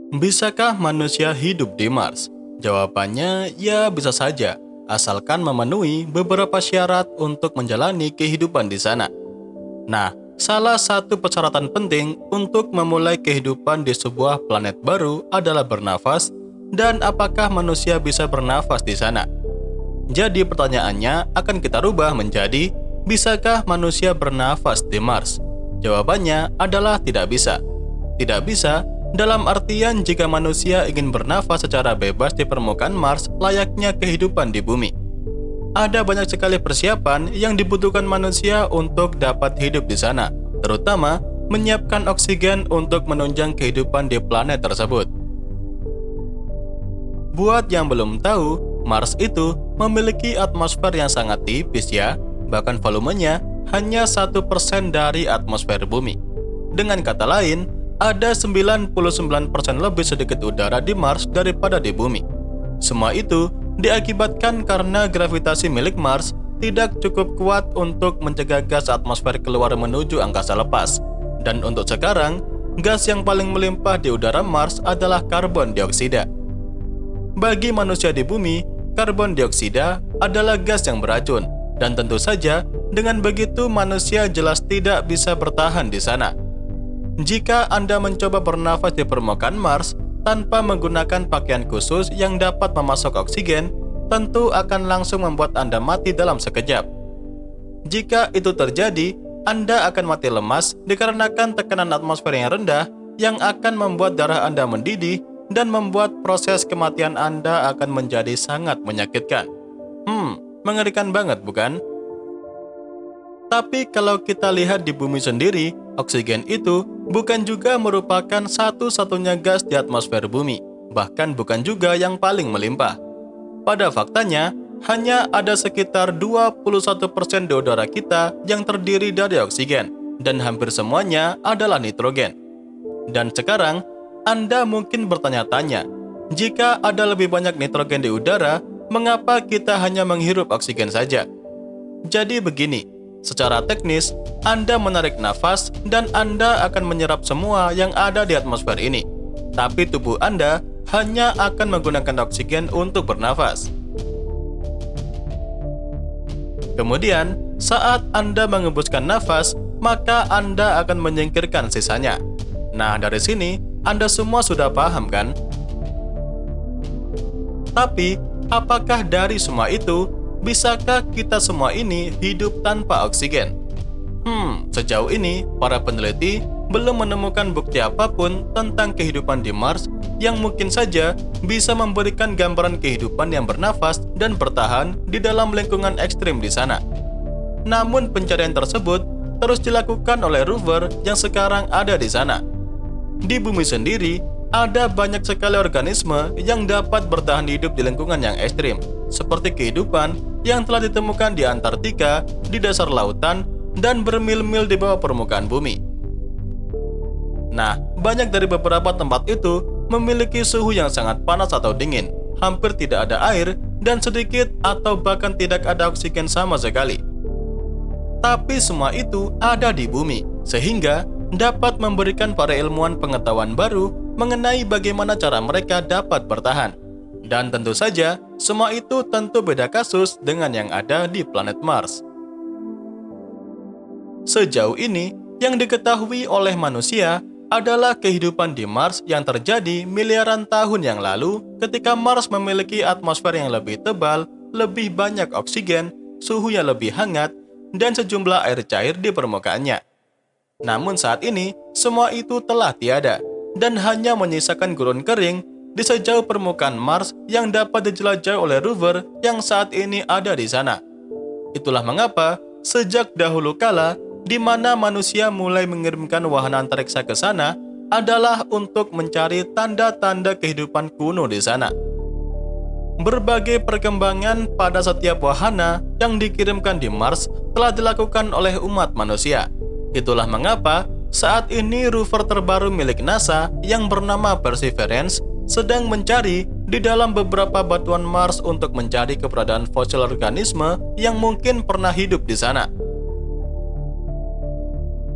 Bisakah manusia hidup di Mars? Jawabannya ya bisa saja, asalkan memenuhi beberapa syarat untuk menjalani kehidupan di sana. Nah, salah satu persyaratan penting untuk memulai kehidupan di sebuah planet baru adalah bernafas, dan apakah manusia bisa bernafas di sana? Jadi pertanyaannya akan kita rubah menjadi, bisakah manusia bernafas di Mars? Jawabannya adalah tidak bisa. Tidak bisa dalam artian jika manusia ingin bernafas secara bebas di permukaan Mars layaknya kehidupan di bumi. Ada banyak sekali persiapan yang dibutuhkan manusia untuk dapat hidup di sana, terutama menyiapkan oksigen untuk menunjang kehidupan di planet tersebut. Buat yang belum tahu, Mars itu memiliki atmosfer yang sangat tipis ya, bahkan volumenya hanya 1% dari atmosfer bumi. Dengan kata lain, ada 99% lebih sedikit udara di Mars daripada di bumi. Semua itu diakibatkan karena gravitasi milik Mars tidak cukup kuat untuk mencegah gas atmosfer keluar menuju angkasa lepas. Dan untuk sekarang, gas yang paling melimpah di udara Mars adalah karbon dioksida. Bagi manusia di bumi, karbon dioksida adalah gas yang beracun, dan tentu saja dengan begitu manusia jelas tidak bisa bertahan di sana. Jika Anda mencoba bernafas di permukaan Mars tanpa menggunakan pakaian khusus yang dapat memasok oksigen, tentu akan langsung membuat Anda mati dalam sekejap. Jika itu terjadi, Anda akan mati lemas dikarenakan tekanan atmosfer yang rendah yang akan membuat darah Anda mendidih dan membuat proses kematian Anda akan menjadi sangat menyakitkan. Mengerikan banget bukan? Tapi kalau kita lihat di bumi sendiri, oksigen itu bukan juga merupakan satu-satunya gas di atmosfer bumi, bahkan bukan juga yang paling melimpah. Pada faktanya, hanya ada sekitar 21% di udara kita yang terdiri dari oksigen, dan hampir semuanya adalah nitrogen. Dan sekarang, Anda mungkin bertanya-tanya, jika ada lebih banyak nitrogen di udara, mengapa kita hanya menghirup oksigen saja? Jadi begini, secara teknis, Anda menarik nafas dan Anda akan menyerap semua yang ada di atmosfer ini. Tapi tubuh Anda hanya akan menggunakan oksigen untuk bernafas. Kemudian, saat Anda mengembuskan nafas, maka Anda akan menyingkirkan sisanya. Nah, dari sini, Anda semua sudah paham kan? Tapi, apakah dari semua itu, bisakah kita semua ini hidup tanpa oksigen? Sejauh ini, para peneliti belum menemukan bukti apapun tentang kehidupan di Mars yang mungkin saja bisa memberikan gambaran kehidupan yang bernafas dan bertahan di dalam lingkungan ekstrim di sana. Namun pencarian tersebut terus dilakukan oleh rover yang sekarang ada di sana. Di bumi sendiri, ada banyak sekali organisme yang dapat bertahan hidup di lingkungan yang ekstrim, seperti kehidupan yang telah ditemukan di Antartika, di dasar lautan, dan bermil-mil di bawah permukaan bumi. Nah, banyak dari beberapa tempat itu memiliki suhu yang sangat panas atau dingin, hampir tidak ada air, dan sedikit atau bahkan tidak ada oksigen sama sekali. Tapi semua itu ada di bumi, sehingga dapat memberikan para ilmuwan pengetahuan baru mengenai bagaimana cara mereka dapat bertahan. Dan tentu saja, semua itu tentu beda kasus dengan yang ada di planet Mars. Sejauh ini, yang diketahui oleh manusia adalah kehidupan di Mars yang terjadi miliaran tahun yang lalu ketika Mars memiliki atmosfer yang lebih tebal, lebih banyak oksigen, suhu yang lebih hangat, dan sejumlah air cair di permukaannya. Namun saat ini, semua itu telah tiada, dan hanya menyisakan gurun kering di sejauh permukaan Mars yang dapat dijelajahi oleh rover yang saat ini ada di sana. Itulah mengapa, sejak dahulu kala, di mana manusia mulai mengirimkan wahana antariksa ke sana, adalah untuk mencari tanda-tanda kehidupan kuno di sana. Berbagai perkembangan pada setiap wahana yang dikirimkan di Mars telah dilakukan oleh umat manusia. Itulah mengapa saat ini rover terbaru milik NASA yang bernama Perseverance sedang mencari di dalam beberapa batuan Mars untuk mencari keberadaan fosil organisme yang mungkin pernah hidup di sana.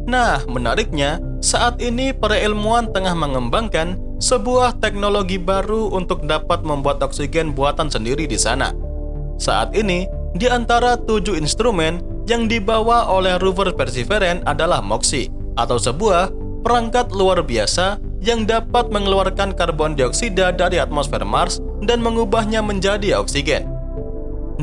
Nah, menariknya, Saat ini para ilmuwan tengah mengembangkan sebuah teknologi baru untuk dapat membuat oksigen buatan sendiri di sana. Saat ini, di antara 7 instrumen yang dibawa oleh rover Perseverance adalah MOXIE, atau sebuah perangkat luar biasa yang dapat mengeluarkan karbon dioksida dari atmosfer Mars dan mengubahnya menjadi oksigen.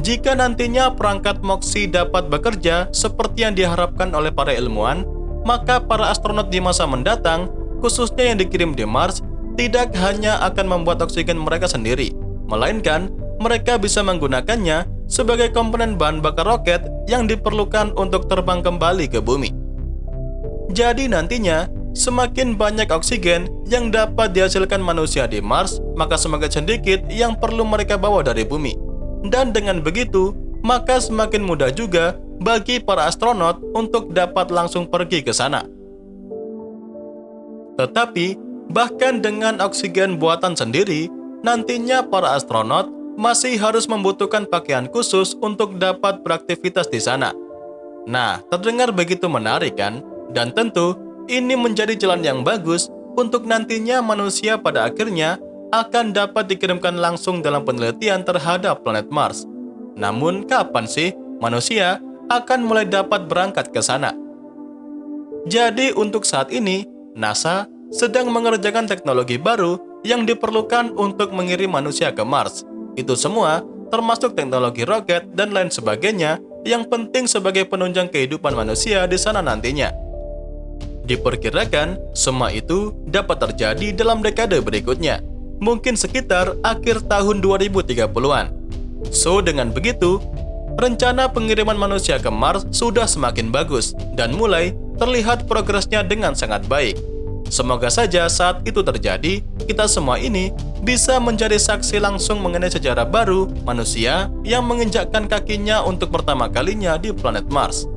Jika nantinya perangkat MOXIE dapat bekerja seperti yang diharapkan oleh para ilmuwan, maka para astronot di masa mendatang, khususnya yang dikirim di Mars, tidak hanya akan membuat oksigen mereka sendiri, melainkan mereka bisa menggunakannya sebagai komponen bahan bakar roket yang diperlukan untuk terbang kembali ke bumi. Jadi nantinya, semakin banyak oksigen yang dapat dihasilkan manusia di Mars, maka semakin sedikit yang perlu mereka bawa dari bumi. Dan dengan begitu, maka semakin mudah juga bagi para astronot untuk dapat langsung pergi ke sana. Tetapi, bahkan dengan oksigen buatan sendiri, nantinya para astronot masih harus membutuhkan pakaian khusus untuk dapat beraktivitas di sana. Nah, terdengar begitu menarik kan? Dan tentu, ini menjadi jalan yang bagus untuk nantinya manusia pada akhirnya akan dapat dikirimkan langsung dalam penelitian terhadap planet Mars. Namun, kapan sih manusia akan mulai dapat berangkat ke sana? Jadi, untuk saat ini, NASA sedang mengerjakan teknologi baru yang diperlukan untuk mengirim manusia ke Mars. Itu semua termasuk teknologi roket dan lain sebagainya yang penting sebagai penunjang kehidupan manusia di sana nantinya. Diperkirakan, semua itu dapat terjadi dalam dekade berikutnya, mungkin sekitar akhir tahun 2030-an. So, dengan begitu, rencana pengiriman manusia ke Mars sudah semakin bagus dan mulai terlihat progresnya dengan sangat baik. Semoga saja saat itu terjadi, kita semua ini bisa menjadi saksi langsung mengenai sejarah baru manusia yang menginjakkan kakinya untuk pertama kalinya di planet Mars.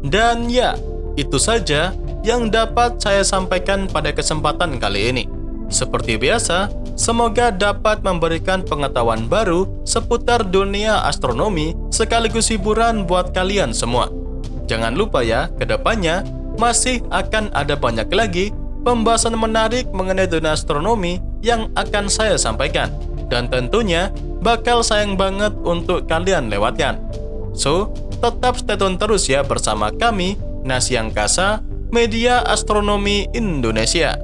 Dan ya, itu saja yang dapat saya sampaikan pada kesempatan kali ini. Seperti biasa, semoga dapat memberikan pengetahuan baru seputar dunia astronomi sekaligus hiburan buat kalian semua. Jangan lupa ya, ke depannya masih akan ada banyak lagi pembahasan menarik mengenai dunia astronomi yang akan saya sampaikan. Dan tentunya bakal sayang banget untuk kalian lewatkan. So, tetap stay tune terus ya bersama kami, Nasi Angkasa, Media Astronomi Indonesia.